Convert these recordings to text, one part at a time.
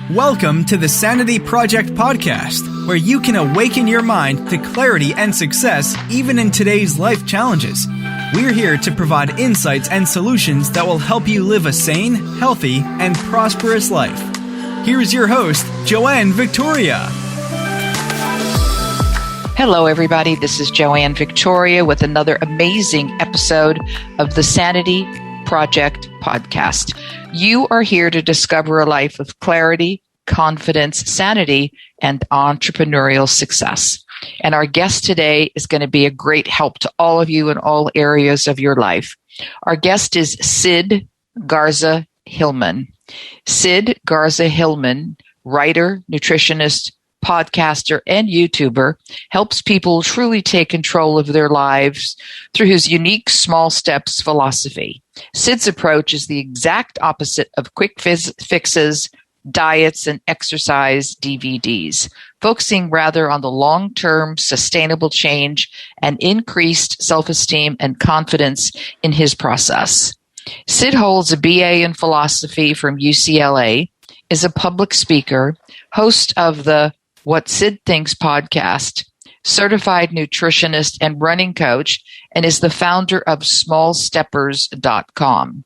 Welcome to the Sanity Project podcast, where you can awaken your mind to clarity and success even in today's life challenges. We're here to provide insights and solutions that will help you live a sane, healthy, and prosperous life. Here's your host, Joanne Victoria. Hello, everybody. This is Joanne Victoria with another amazing episode of the Sanity Project podcast. You are here to discover a life of clarity, confidence, sanity, and entrepreneurial success. And our guest today is going to be a great help to all of you in all areas of your life. Our guest is Sid Garza-Hillman. Sid Garza-Hillman, writer, nutritionist, podcaster, and YouTuber, helps people truly take control of their lives through his unique small steps philosophy. Sid's approach is the exact opposite of quick fixes, diets, and exercise DVDs, focusing rather on the long-term sustainable change and increased self-esteem and confidence in his process. Sid holds a BA in philosophy from UCLA, is a public speaker, host of the What Sid Thinks Podcast, certified nutritionist and running coach, and is the founder of smallsteppers.com.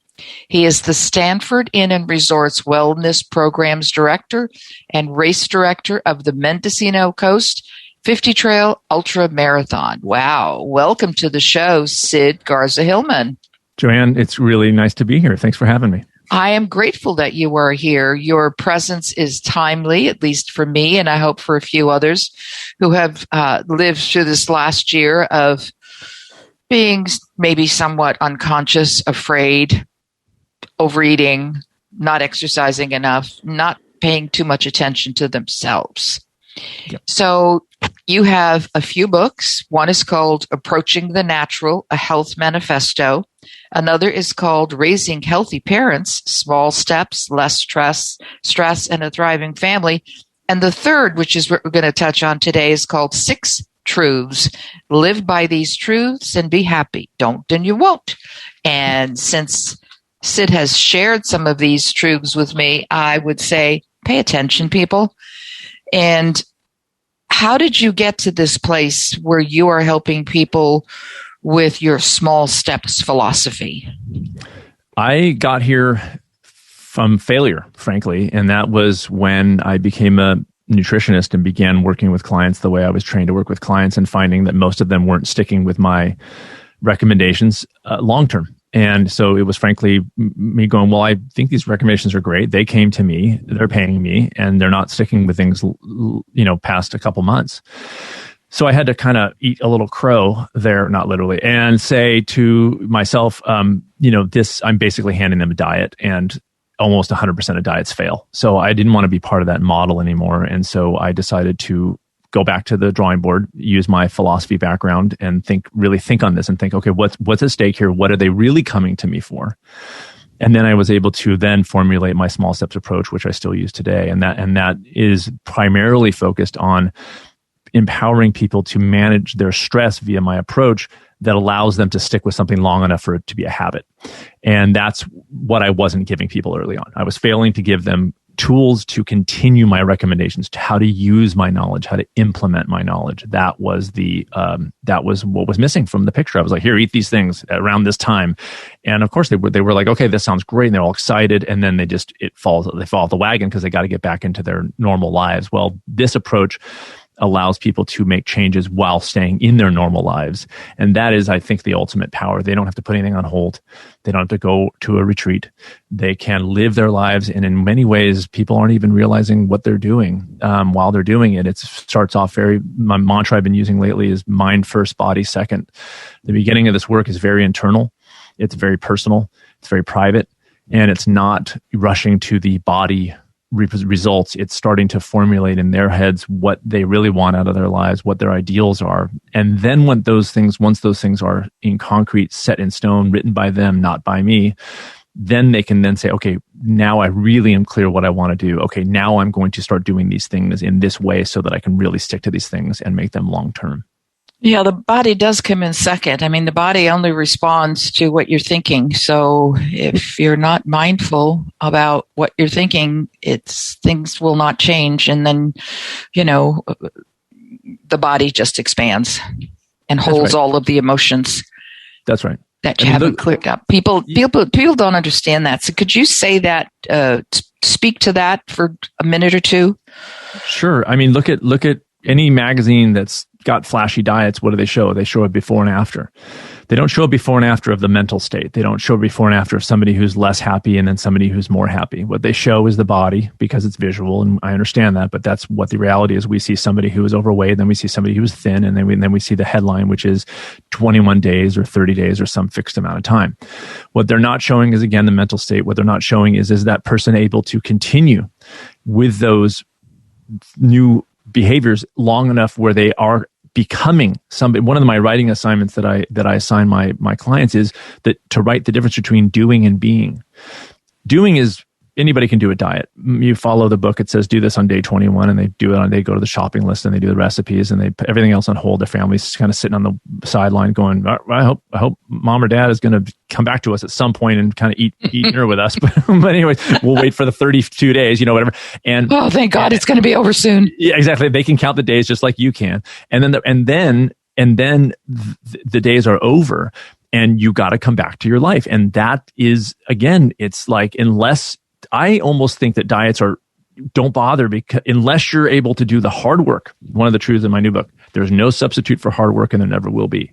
He is the Stanford Inn and Resorts Wellness Programs Director and Race Director of the Mendocino Coast 50 Trail Ultramarathon. Wow. Welcome to the show, Sid Garza-Hillman. Joanne, it's really nice to be here. Thanks for having me. I am grateful that you are here. Your presence is timely, at least for me, and I hope for a few others who have lived through this last year of being maybe somewhat unconscious, afraid, overeating, not exercising enough, not paying too much attention to themselves. Yep. So you have a few books. One is called Approaching the Natural, a Health Manifesto. Another is called Raising Healthy Parents, Small Steps, Less Stress, and a Thriving Family. And the third, which is what we're going to touch on today, is called 6 Truths. Live by these truths and be happy. Don't and you won't. And since Sid has shared some of these truths with me, I would say, pay attention, people. And how did you get to this place where you are helping people with your small steps philosophy? I got here from failure, frankly, and that was when I became a nutritionist and began working with clients the way I was trained to work with clients, and finding that most of them weren't sticking with my recommendations long term. And so it was frankly me going, well, I think these recommendations are great. They came to me, they're paying me, and they're not sticking with things, past a couple months. So I had to kind of eat a little crow there, not literally, and say to myself, I'm basically handing them a diet, and almost 100% of diets fail. So I didn't want to be part of that model anymore. And so I decided to go back to the drawing board, use my philosophy background, and really think on this and think, okay, what's at stake here? What are they really coming to me for? And then I was able to then formulate my small steps approach, which I still use today. And that is primarily focused on empowering people to manage their stress via my approach that allows them to stick with something long enough for it to be a habit. And that's what I wasn't giving people early on. I was failing to give them tools to continue my recommendations, to how to use my knowledge, how to implement my knowledge. That was what was missing from the picture. I was like, here, eat these things around this time. And of course they were like, okay, this sounds great. And they're all excited. And then they fall off the wagon because they got to get back into their normal lives. Well, this approach allows people to make changes while staying in their normal lives. And that is, I think, the ultimate power. They don't have to put anything on hold. They don't have to go to a retreat. They can live their lives. And in many ways, people aren't even realizing what they're doing while they're doing it. It starts off my mantra I've been using lately is mind first, body second. The beginning of this work is very internal. It's very personal. It's very private. And it's not rushing to the body results. It's starting to formulate in their heads what they really want out of their lives, what their ideals are. And then once those things are in concrete, set in stone, written by them, not by me, then they can then say, okay, now I really am clear what I want to do. Okay, now I'm going to start doing these things in this way so that I can really stick to these things and make them long term. Yeah, the body does come in second. I mean, the body only responds to what you're thinking. So if you're not mindful about what you're thinking, things will not change. And then, the body just expands and holds all of the emotions. That's right. That you haven't cleared up. People don't understand that. So could you say that, speak to that for a minute or two? Sure. I mean, look at any magazine that's got flashy diets. What do they show? They show a before and after. They don't show a before and after of the mental state. They don't show a before and after of somebody who's less happy and then somebody who's more happy. What they show is the body because it's visual, and I understand that, but that's what the reality is. We see somebody who is overweight, then we see somebody who is thin, and then we see the headline, which is 21 days or 30 days or some fixed amount of time. What they're not showing is, again, the mental state. What they're not showing is that person able to continue with those new behaviors long enough where they are becoming somebody. One of my writing assignments that I assign my clients is that to write the difference between doing and being. Doing is anybody can do a diet. You follow the book. It says do this on day 21, and they do it. They go to the shopping list and they do the recipes and they put everything else on hold. Their family's kind of sitting on the sideline going, I hope mom or dad is going to come back to us at some point and kind of eat dinner with us. But anyways, we'll wait for the 32 days, whatever. And thank God it's going to be over soon. Yeah, exactly. They can count the days just like you can. And then the days are over and you got to come back to your life. And that is, again, it's like, I almost think that diets don't bother because unless you're able to do the hard work. One of the truths in my new book, there's no substitute for hard work and there never will be.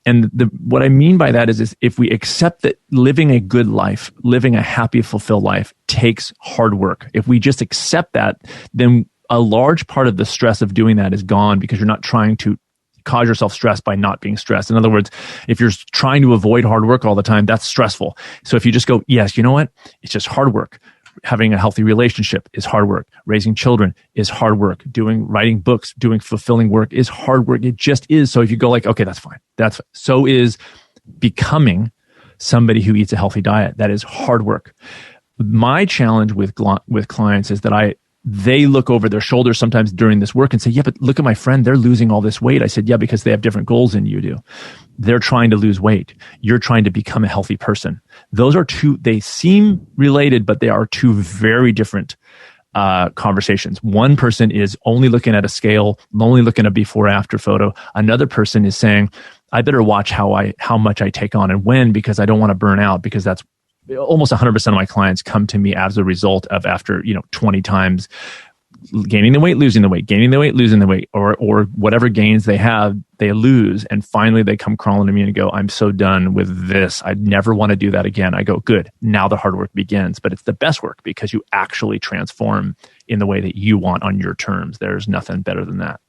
And what I mean by that is if we accept that living a good life, living a happy, fulfilled life takes hard work. If we just accept that, then a large part of the stress of doing that is gone because you're not trying to cause yourself stress by not being stressed. In other words, if you're trying to avoid hard work all the time, that's stressful. So if you just go, yes, you know what? It's just hard work. Having a healthy relationship is hard work. Raising children is hard work. Writing books, doing fulfilling work is hard work. It just is. So if you go like, okay, that's fine. So is becoming somebody who eats a healthy diet. That is hard work. My challenge with clients is that they look over their shoulders sometimes during this work and say, yeah, but look at my friend. They're losing all this weight. I said, yeah, because they have different goals than you do. They're trying to lose weight. You're trying to become a healthy person. Those are they seem related, but they are two very different conversations. One person is only looking at a scale, only looking at a before after photo. Another person is saying, I better watch how much I take on and when, because I don't want to burn out, because that's almost 100% of my clients come to me as a result of after 20 times gaining the weight, losing the weight, gaining the weight, losing the weight, or whatever gains they have, they lose. And finally they come crawling to me and go, I'm so done with this. I never want to do that again. I go, good. Now the hard work begins, but it's the best work because you actually transform in the way that you want on your terms. There's nothing better than that.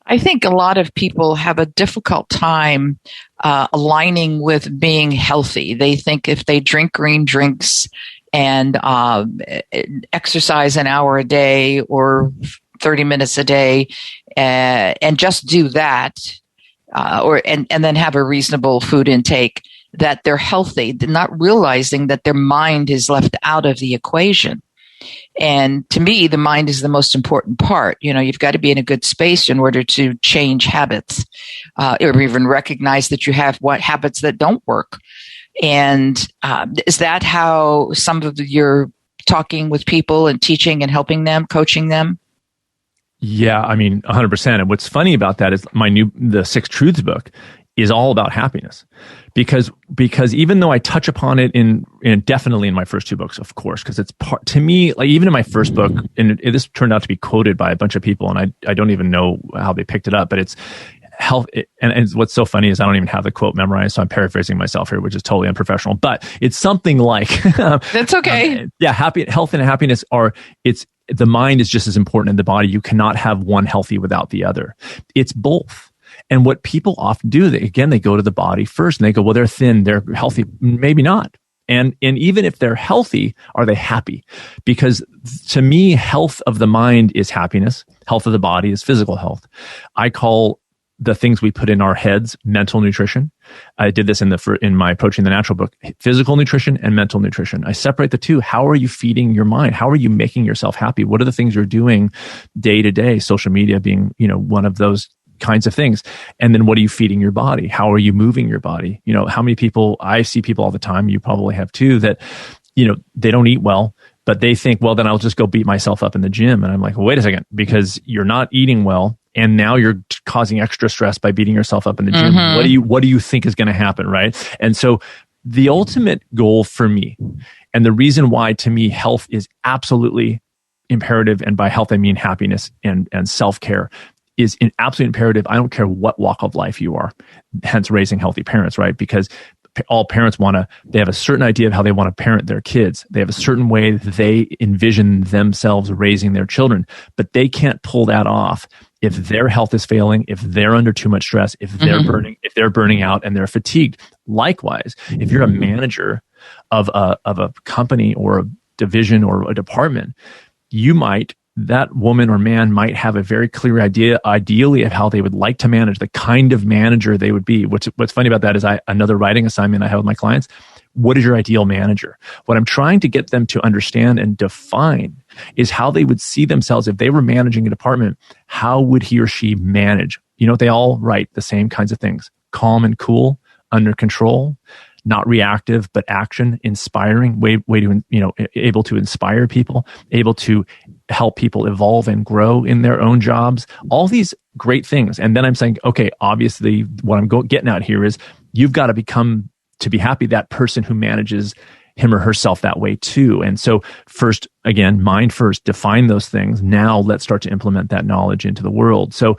I think a lot of people have a difficult time aligning with being healthy. They think if they drink green drinks and exercise an hour a day or 30 minutes a day and just do that and then have a reasonable food intake, that they're healthy. They're not realizing that their mind is left out of the equation. And to me, the mind is the most important part. You've got to be in a good space in order to change habits, or even recognize that you have habits that don't work. And is that how some of you're talking with people and teaching and helping them, coaching them? Yeah, I mean, 100%. And what's funny about that is the 6 Truths book is all about happiness. Because even though I touch upon it definitely in my first 2 books, of course, because it's part, to me, like even in my first book, and this turned out to be quoted by a bunch of people, and I don't even know how they picked it up, but it's health. And what's so funny is I don't even have the quote memorized, so I'm paraphrasing myself here, which is totally unprofessional, but it's something like, that's okay. Health and happiness the mind is just as important as the body. You cannot have one healthy without the other. It's both. And what people often do, they go to the body first and they go, well, they're thin, they're healthy. Maybe not. And even if they're healthy, are they happy? Because to me, health of the mind is happiness. Health of the body is physical health. I call the things we put in our heads mental nutrition. I did this in my Approaching the Natural book, physical nutrition and mental nutrition. I separate the two. How are you feeding your mind? How are you making yourself happy? What are the things you're doing day to day? Social media being, one of those kinds of things. And then what are you feeding your body? How are you moving your body? How many people, I see people all the time, you probably have too, that, they don't eat well, but they think, well, then I'll just go beat myself up in the gym. And I'm like, well, wait a second, because you're not eating well. And now you're causing extra stress by beating yourself up in the gym. Mm-hmm. What do you think is going to happen? Right. And so the ultimate goal for me, and the reason why to me health is absolutely imperative, and by health I mean happiness and self-care, is an absolute imperative. I don't care what walk of life you are, hence raising healthy parents, right? Because all parents they have a certain idea of how they want to parent their kids. They have a certain way that they envision themselves raising their children, but they can't pull that off if their health is failing, if they're under too much stress, if they're burning out and they're fatigued. Likewise, if you're a manager of a company or a division or a department, that woman or man might have a very clear idea, ideally, of how they would like to manage, the kind of manager they would be. What's funny about that is another writing assignment I have with my clients. What is your ideal manager? What I'm trying to get them to understand and define is how they would see themselves if they were managing a department. How would he or she manage? They all write the same kinds of things: calm and cool, under control, not reactive, but action, inspiring, way to, able to inspire people, able to help people evolve and grow in their own jobs, all these great things. And then I'm saying, okay, obviously what I'm getting at here is you've got to become, to be happy, that person who manages him or herself that way too. And so first, again, mind first, define those things. Now let's start to implement that knowledge into the world. So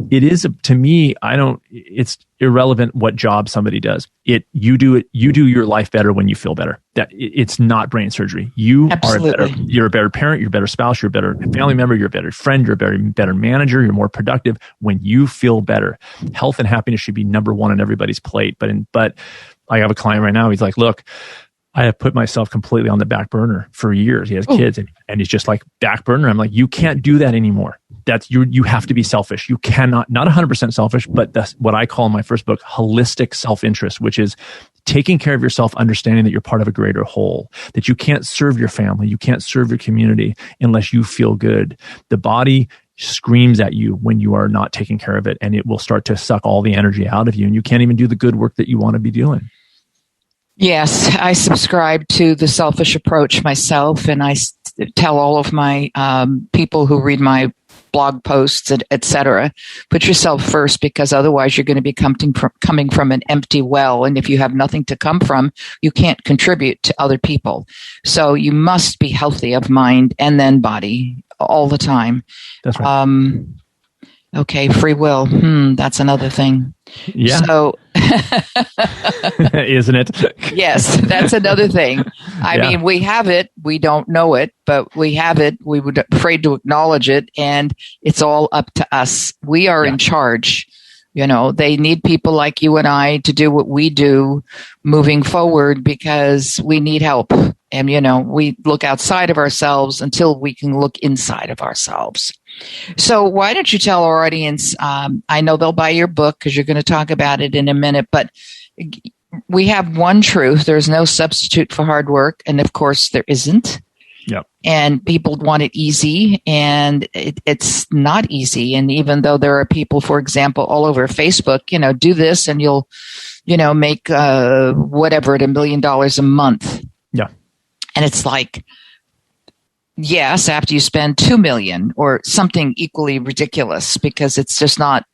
it is, to me, it's irrelevant what job somebody does. You do your life better when you feel better. It's not brain surgery. You're a better parent, you're a better spouse, you're a better family member, you're a better friend, you're a better manager, you're more productive when you feel better. Health and happiness should be number one on everybody's plate. But I have a client right now, he's like, look, I have put myself completely on the back burner for years. He has kids and he's just like, back burner. I'm like, you can't do that anymore. You have to be selfish. You cannot, not 100% selfish, but that's what I call in my first book, holistic self-interest, which is taking care of yourself, understanding that you're part of a greater whole, that you can't serve your family, you can't serve your community unless you feel good. The body screams at you when you are not taking care of it, and it will start to suck all the energy out of you, and you can't even do the good work that you want to be doing. Yes, I subscribe to the selfish approach myself, and I tell all of my people who read my blog posts, etc., put yourself first, because otherwise you're going to be coming from an empty well. And if you have nothing to come from, you can't contribute to other people. So you must be healthy of mind and then body all the time. That's right. Okay, free will. That's another thing. Yeah. So, isn't it? Yes, that's another thing. I mean, we have it. We don't know it, but we have it. We would afraid to acknowledge it, and it's all up to us. We are in charge. They need people like you and I to do what we do moving forward, because we need help. And, we look outside of ourselves until we can look inside of ourselves. So why don't you tell our audience, I know they'll buy your book because you're going to talk about it in a minute, but we have one truth. There's no substitute for hard work. And of course there isn't. Yep. And people want it easy, and it's not easy. And even though there are people, for example, all over Facebook, do this and you'll, make whatever at $1 million a month. Yeah. And it's like, yes, after you spend $2 million or something equally ridiculous, because it's just not,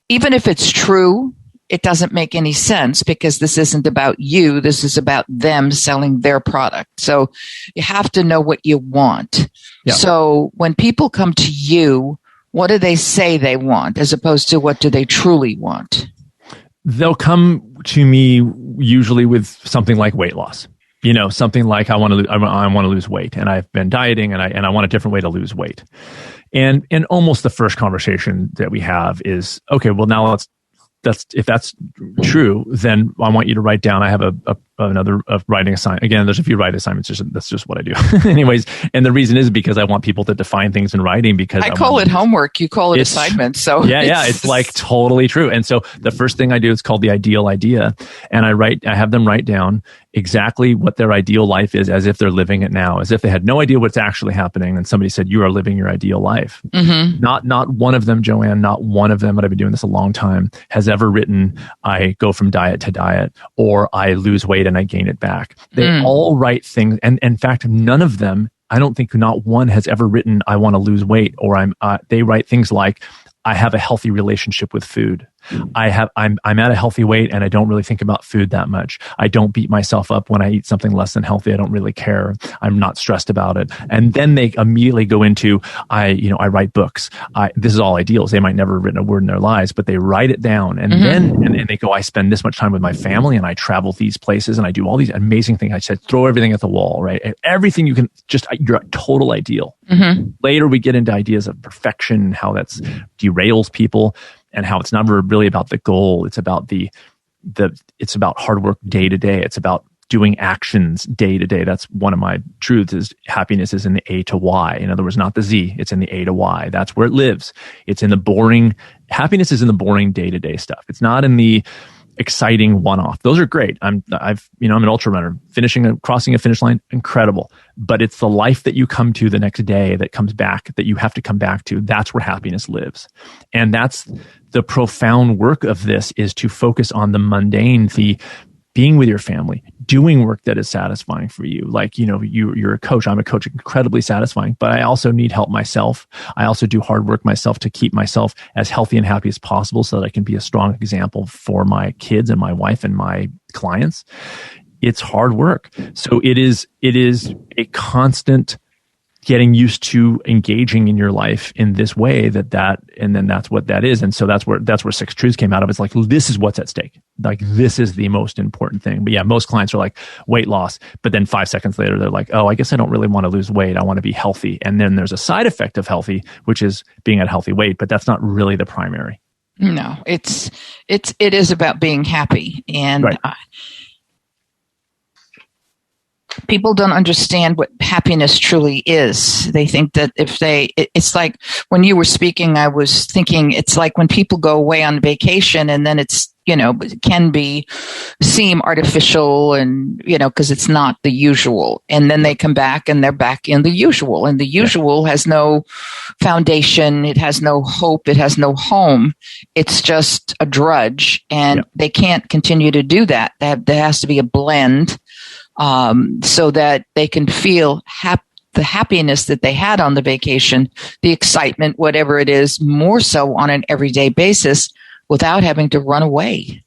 even if it's true, it doesn't make any sense, because this isn't about you. This is about them selling their product. So you have to know what you want. Yeah. So when people come to you, what do they say they want, as opposed to what do they truly want? They'll come to me usually with something like weight loss. Something like I want to lose weight, and I've been dieting, and I want a different way to lose weight. And almost the first conversation that we have is, okay, well now if that's true, then I want you to write down, I have a of writing assignment. Again, there's a few writing assignments. That's just what I do. Anyways, and the reason is because I want people to define things in writing, because I call it homework. You call it assignments. So it's like totally true. And so the first thing I do is called the ideal idea. And I have them write down exactly what their ideal life is, as if they're living it now, as if they had no idea what's actually happening. And somebody said, you are living your ideal life. Mm-hmm. Not one of them, Joanne, not one of them, but I've been doing this a long time, has ever written, I go from diet to diet, or I lose weight and I gain it back. They all write things. And in fact, none of them, I don't think not one has ever written, I want to lose weight, or they write things like, I have a healthy relationship with food. I'm at a healthy weight and I don't really think about food that much. I don't beat myself up when I eat something less than healthy. I don't really care. I'm not stressed about it. And then they immediately go into, I write books. This is all ideals. They might never have written a word in their lives, but they write it down. And then they go, I spend this much time with my family and I travel these places and I do all these amazing things. I said, throw everything at the wall, right? And everything you can you're a total ideal. Mm-hmm. Later, we get into ideas of perfection, how that's derails people, and how it's never really about the goal. It's about it's about hard work day to day. It's about doing actions day to day. That's one of my truths, is happiness is in the A to Y. In other words, not the Z, it's in the A to Y. That's where it lives. It's in the boring, happiness is in the boring day to day stuff. It's not in the exciting one-off. Those are great. I'm an ultra runner. Crossing a finish line, incredible. But it's the life that you come to the next day that comes back, that you have to come back to. That's where happiness lives. And that's the profound work of this, is to focus on the mundane, the being with your family, doing work that is satisfying for you. Like, you're a coach. I'm a coach, incredibly satisfying, but I also need help myself. I also do hard work myself to keep myself as healthy and happy as possible so that I can be a strong example for my kids and my wife and my clients. It's hard work. So it is a constant getting used to engaging in your life in this way, and then that's what that is. And so that's where 6 Truths came out of. It's like, this is what's at stake. Like, this is the most important thing. But yeah, most clients are like, weight loss. But then 5 seconds later, they're like, oh, I guess I don't really want to lose weight. I want to be healthy. And then there's a side effect of healthy, which is being at a healthy weight, but that's not really the primary. No, it is about being happy. And right. People don't understand what happiness truly is. They think that it's like when you were speaking, I was thinking it's like when people go away on vacation and then it's, it can seem artificial and, because it's not the usual. And then they come back and they're back in the usual. And the usual has no foundation. It has no hope. It has no home. It's just a drudge. And they can't continue to do that. There has to be a blend. So that they can feel the happiness that they had on the vacation, the excitement, whatever it is, more so on an everyday basis without having to run away.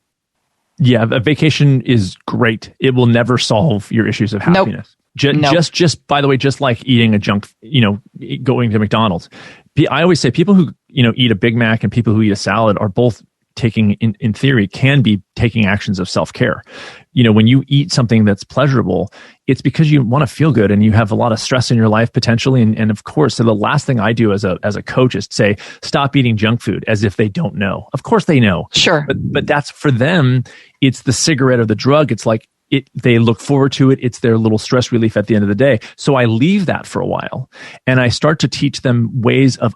Yeah, a vacation is great. It will never solve your issues of happiness. Nope. Just by the way, just like eating a going to McDonald's. I always say people who, eat a Big Mac and people who eat a salad are both taking, in theory, can be taking actions of self-care. When you eat something that's pleasurable, it's because you want to feel good and you have a lot of stress in your life potentially. And of course, so the last thing I do as a coach is say, stop eating junk food, as if they don't know. Of course they know. Sure. But that's for them, it's the cigarette or the drug. It's like, they look forward to it. It's their little stress relief at the end of the day. So I leave that for a while and I start to teach them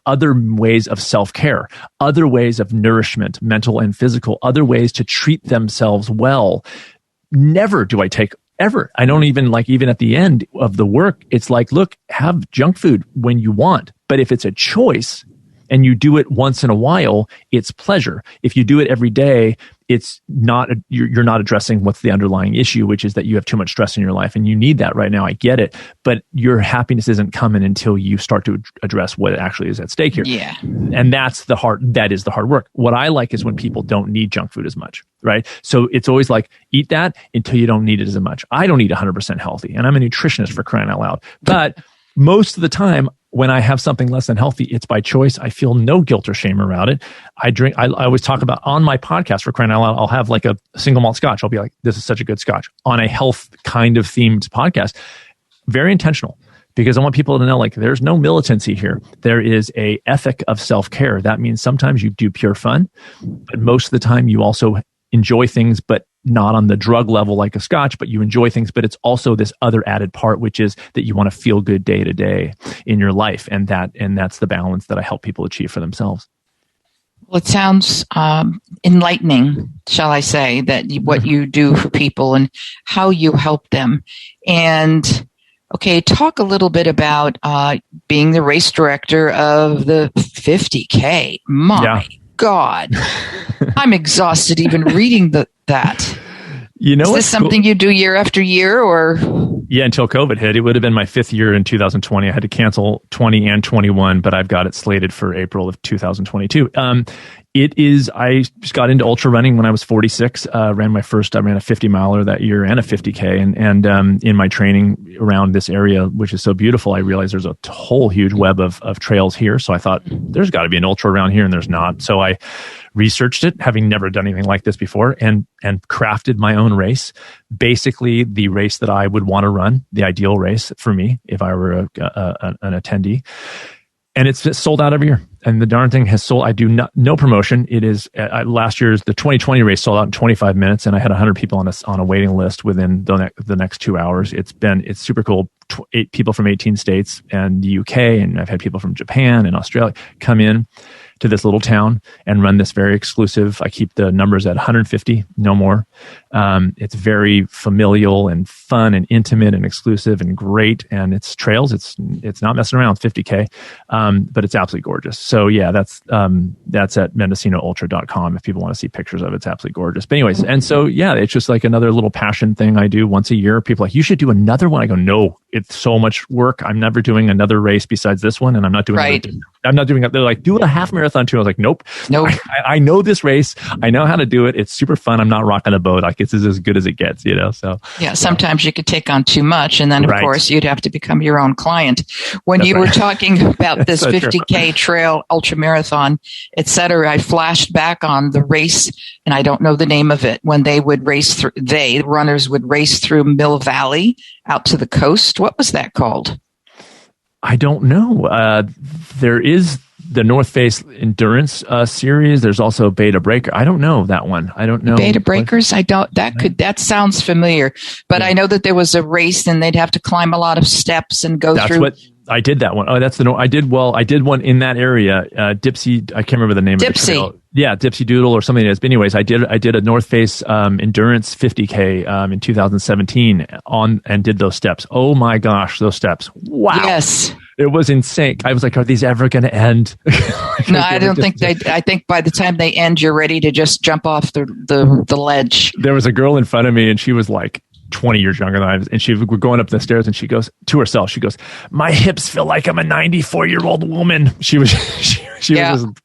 other ways of self-care, other ways of nourishment, mental and physical, other ways to treat themselves well. Never do I take ever. I don't even even at the end of the work, it's like, look, have junk food when you want. But if it's a choice and you do it once in a while, it's pleasure. If you do it every day, it's not, you're not addressing what's the underlying issue, which is that you have too much stress in your life and you need that right now. I get it. But your happiness isn't coming until you start to address what actually is at stake here. Yeah. And that is the hard work. What I like is when people don't need junk food as much, right? So it's always like, eat that until you don't need it as much. I don't eat 100% healthy and I'm a nutritionist, for crying out loud. But most of the time, when I have something less than healthy, it's by choice. I feel no guilt or shame around it. I always talk about on my podcast, for crying out loud, I'll have like a single malt scotch. I'll be like, this is such a good scotch on a health kind of themed podcast. Very intentional, because I want people to know, like, there's no militancy here. There is a ethic of self-care. That means sometimes you do pure fun, but most of the time you also enjoy things, but not on the drug level like a scotch, but you enjoy things. But it's also this other added part, which is that you want to feel good day to day in your life. And that's the balance that I help people achieve for themselves. Well, it sounds enlightening, shall I say, that what you do for people and how you help them. And okay, talk a little bit about being the race director of the 50K. My God, I'm exhausted even reading that. You know, is this something you do year after year, or? Yeah, until COVID hit. It would have been my 5th year in 2020. I had to cancel 20 and 21, but I've got it slated for April of 2022. I just got into ultra running when I was 46. I ran a 50 miler that year and a 50K. And in my training around this area, which is so beautiful, I realized there's a whole huge web of trails here. So I thought there's got to be an ultra around here, and there's not. So I researched it, having never done anything like this before, and crafted my own race. Basically, the race that I would want to run, the ideal race for me if I were an attendee. And it's sold out every year. And the darn thing has sold. I do no promotion. It is last year's, the 2020 race sold out in 25 minutes, and I had 100 people on a waiting list within the next 2 hours. It's super cool. 8 people from 18 states and the UK, and I've had people from Japan and Australia come in to this little town and run this very exclusive. I keep the numbers at 150, no more. It's very familial and fun and intimate and exclusive and great. And it's trails. It's not messing around. It's 50K, but it's absolutely gorgeous. So yeah, that's at MendocinoUltra.com if people want to see pictures of it. It's absolutely gorgeous. But anyways, and so yeah, it's just like another little passion thing I do once a year. People are like, you should do another one. I go, no, it's so much work. I'm never doing another race besides this one, and I'm not doing it. I'm not doing it. They're like, do a half marathon too. I was like, nope. I know this race. I know how to do it. It's super fun. I'm not rocking a boat. Like, it's as good as it gets, So yeah, sometimes you could take on too much, and then of course you'd have to become your own client. When you were talking about this 50K trail, ultra marathon, etc., I flashed back on the race, and I don't know the name of it, when they would race through. The runners would race through Mill Valley out to the coast. What was that called? I don't know. There is the North Face Endurance series. There's also Beta Breaker. I don't know that one. I don't know. Beta Breakers? That sounds familiar. But yeah. I know that there was a race and they'd have to climb a lot of steps and go through. I did that one. Oh, that's I did one in that area. Dipsy, I can't remember the name of it. Dipsy. Yeah, Dipsy Doodle or something like that. But anyways, I did a North Face Endurance 50K in 2017 and did those steps. Oh my gosh, those steps. Wow. Yes. It was insane. I was like, are these ever going to end? No, I don't think I think by the time they end, you're ready to just jump off the ledge. There was a girl in front of me, and she was like 20 years younger than I was. And we're going up the stairs, and she goes to herself, my hips feel like I'm a 94-year-old woman. She was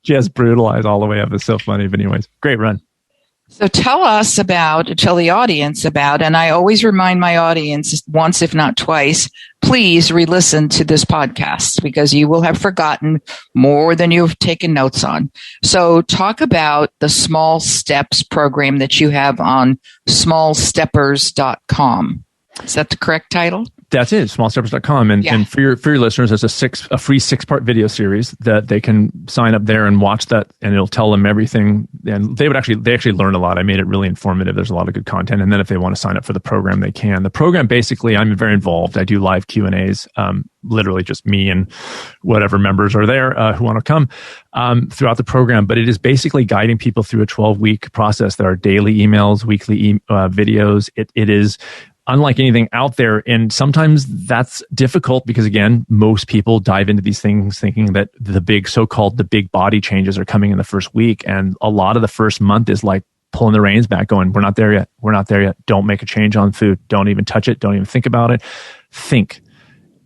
just brutalized all the way up. It's so funny. But anyways, great run. So tell the audience about, and I always remind my audience once, if not twice, please re-listen to this podcast because you will have forgotten more than you've taken notes on. So talk about the Small Steps program that you have on smallsteppers.com. Is that the correct title? That's it, smallsteppers.com. And for your listeners, there's a free 6-part video series that they can sign up there and watch that, and it'll tell them everything. And they actually learn a lot. I made it really informative. There's a lot of good content. And then if they want to sign up for the program, they can. The program, basically, I'm very involved. I do live Q&As, literally just me and whatever members are there who want to come throughout the program. But it is basically guiding people through a 12-week process. There are daily emails, weekly videos. It is unlike anything out there. And sometimes that's difficult because, again, most people dive into these things thinking that the big body changes are coming in the first week. And a lot of the first month is like pulling the reins back, going, we're not there yet. We're not there yet. Don't make a change on food. Don't even touch it. Don't even think about it. Think,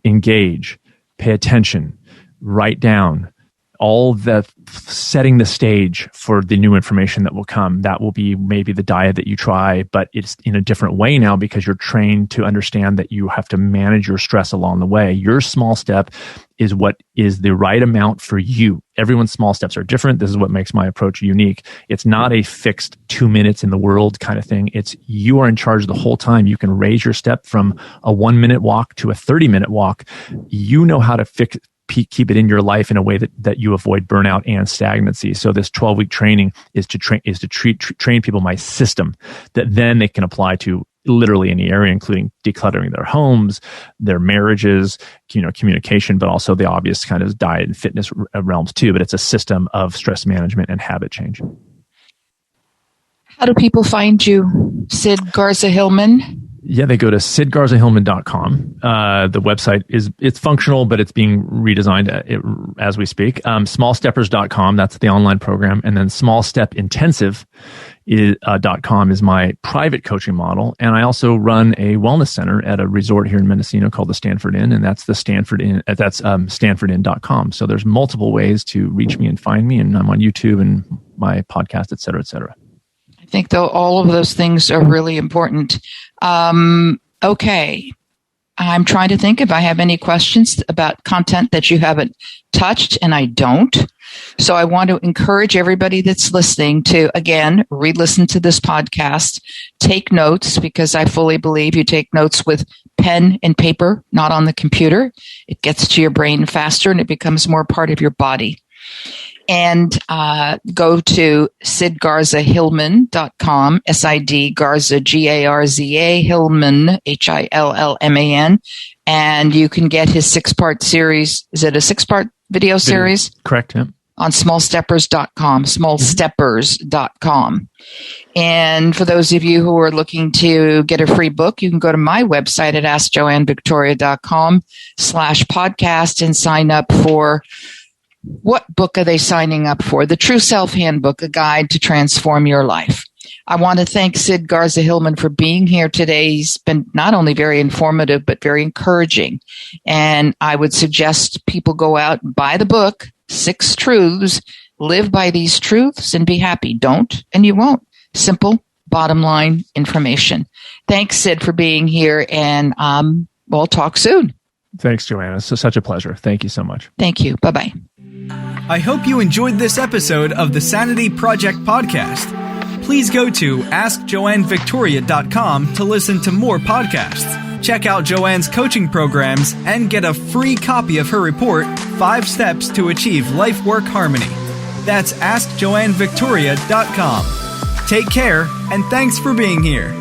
engage, pay attention, write down. All the setting the stage for the new information that will come. That will be maybe the diet that you try, but it's in a different way now because you're trained to understand that you have to manage your stress along the way. Your small step is what is the right amount for you. Everyone's small steps are different. This is what makes my approach unique. It's not a fixed 2 minutes in the world kind of thing. It's you are in charge the whole time. You can raise your step from a 1-minute walk to a 30-minute walk. You know how to keep it in your life in a way that you avoid burnout and stagnancy. So this 12-week training is to train people my system that then they can apply to literally any area, including decluttering their homes, their marriages, communication, but also the obvious kind of diet and fitness realms too. But it's a system of stress management and habit change. How do people find you, Sid GarzaHillman? Yeah, they go to sidgarzahillman.com. The website it's functional, but it's being redesigned as we speak. Smallsteppers.com, that's the online program. And then smallstepintensive.com is my private coaching model. And I also run a wellness center at a resort here in Mendocino called the Stanford Inn. And that's the Stanford Inn, that's stanfordinn.com. So there's multiple ways to reach me and find me. And I'm on YouTube and my podcast, et cetera, et cetera. I think though all of those things are really important. Okay. I'm trying to think if I have any questions about content that you haven't touched, and I don't. So I want to encourage everybody that's listening to, again, re-listen to this podcast, take notes, because I fully believe you take notes with pen and paper, not on the computer. It gets to your brain faster and it becomes more part of your body. And go to sidgarzahillman.com, S-I-D, Garza, G-A-R-Z-A, Hillman, H-I-L-L-M-A-N. And you can get his 6-part series. Is it a 6-part video series? Correct, yeah. On smallsteppers.com, smallsteppers.com. And for those of you who are looking to get a free book, you can go to my website at askjoannevictoria.com/podcast and sign up for. What book are they signing up for? The True Self Handbook, a guide to transform your life. I want to thank Sid Garza-Hillman for being here today. He's been not only very informative, but very encouraging. And I would suggest people go out and buy the book, 6 Truths, live by these truths and be happy. Don't, and you won't. Simple, bottom line information. Thanks, Sid, for being here, and we'll talk soon. Thanks, Joanna. It's such a pleasure. Thank you so much. Thank you. Bye-bye. I hope you enjoyed this episode of the Sanity Project podcast. Please go to AskJoanneVictoria.com to listen to more podcasts. Check out Joanne's coaching programs and get a free copy of her report, 5 Steps to Achieve Life-Work Harmony. That's AskJoanneVictoria.com. Take care, and thanks for being here.